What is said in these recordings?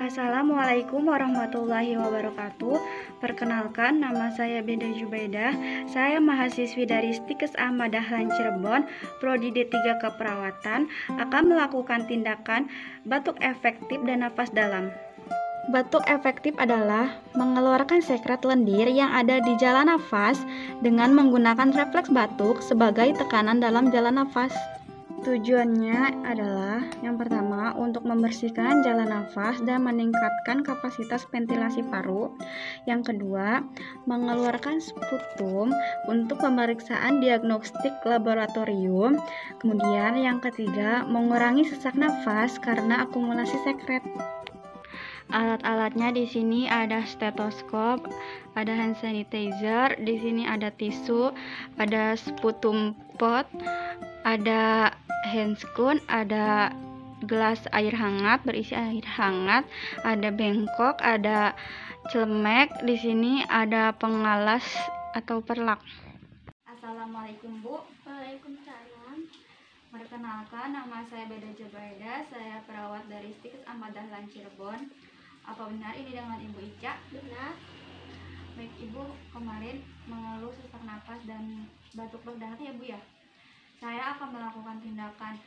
Assalamualaikum warahmatullahi wabarakatuh. Perkenalkan, nama saya Beda Jubaidah. Saya mahasiswi dari Stikes Ahmad Dahlan Cirebon, Prodi D3 Keperawatan, akan melakukan tindakan batuk efektif dan nafas dalam. Batuk efektif adalah mengeluarkan sekret lendir yang ada di jalan nafas dengan menggunakan refleks batuk sebagai tekanan dalam jalan nafas. Tujuannya adalah yang pertama untuk membersihkan jalan nafas dan meningkatkan kapasitas ventilasi paru. Yang kedua, mengeluarkan sputum untuk pemeriksaan diagnostik laboratorium. Kemudian yang ketiga, mengurangi sesak nafas karena akumulasi sekret. Alat-alatnya di sini ada stetoskop, ada hand sanitizer, di sini ada tisu, ada sputum pot, ada handscoon, ada gelas air hangat berisi air hangat, ada bengkok, ada celemek, di sini ada pengalas atau perlak. Assalamualaikum Bu. Waalaikumsalam. Perkenalkan, nama saya Beda Jubaidah, saya perawat dari Stikes Ahmad Dahlan Cirebon. Apa benar ini dengan Ibu Ica? Benar. Baik, Ibu kemarin mengeluh sesak napas dan batuk berdarah ya Bu ya? Saya akan melakukan tindakan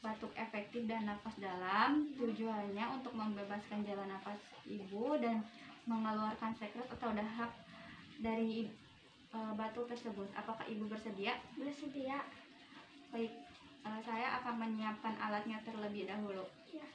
batuk efektif dan nafas dalam. Tujuannya untuk membebaskan jalan nafas Ibu dan mengeluarkan sekret atau dahak dari batuk tersebut. Apakah Ibu bersedia? Bersedia. Baik, saya akan menyiapkan alatnya terlebih dahulu. Ya.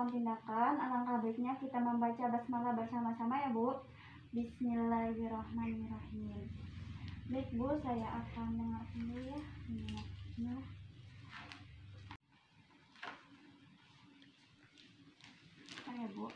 Tindakan, alangkah baiknya kita membaca basmalah bersama-sama ya Bu. Bismillahirrahmanirrahim. Baik Bu, saya akan mengarahkan dulu ya. Ya Bu.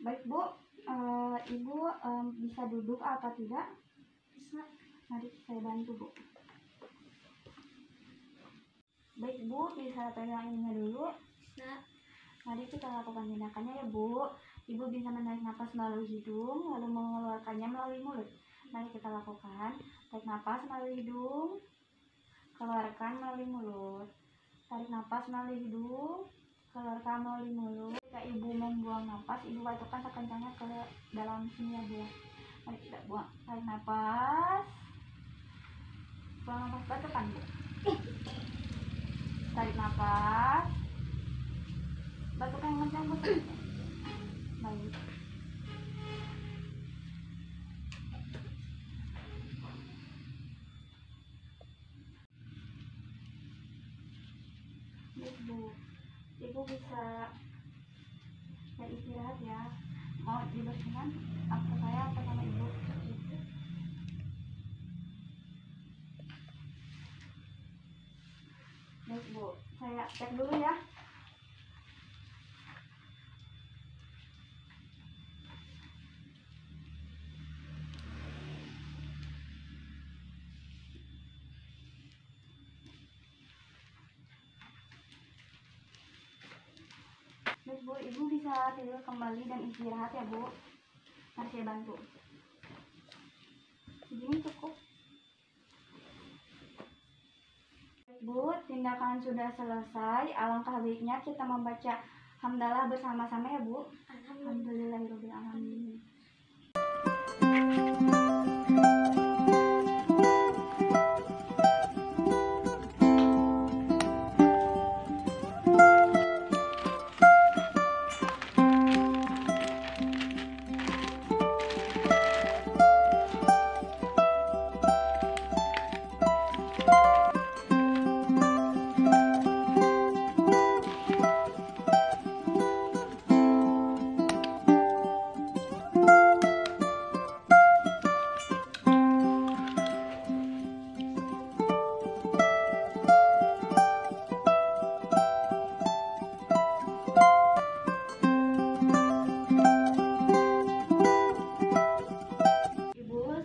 Baik Bu, Ibu bisa duduk apa tidak? Bisa. Mari saya bantu Bu. Baik Bu, bisa pegang ininya dulu. Bisa. Mari kita lakukan tindakannya ya Bu. Ibu bisa menarik nafas melalui hidung, lalu mengeluarkannya melalui mulut. Mari kita lakukan. Tarik nafas melalui hidung, keluarkan melalui mulut. Tarik nafas melalui hidung, keluarkan melalui mulut. Jika Ibu membuang nafas, Ibu batukkan sekencangnya ke dalam sini ya Bu. Mari kita buang. Tarik nafas, buang nafas, batukkan Bu. Tarik nafas, batukkan yang kencang Bu. Baik. Baik Bu, Ibu bisa istirahat ya. Mau dibersihkan apa saya apa sama Ibu? Baik Bu, saya cek dulu ya. Baik Bu, Ibu bisa tidur kembali dan istirahat ya, Bu. Mari saya bantu. Segini cukup. Bu, tindakan sudah selesai. Alangkah baiknya kita membaca hamdalah bersama-sama ya, Bu. Alhamdulillahirabbil alamin.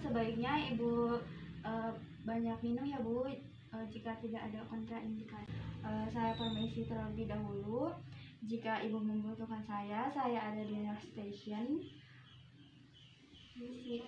Sebaiknya Ibu banyak minum ya, Bu, jika tidak ada kontraindikasi. Saya permisi terlebih dahulu. Jika Ibu membutuhkan saya ada di nurse station. Misi.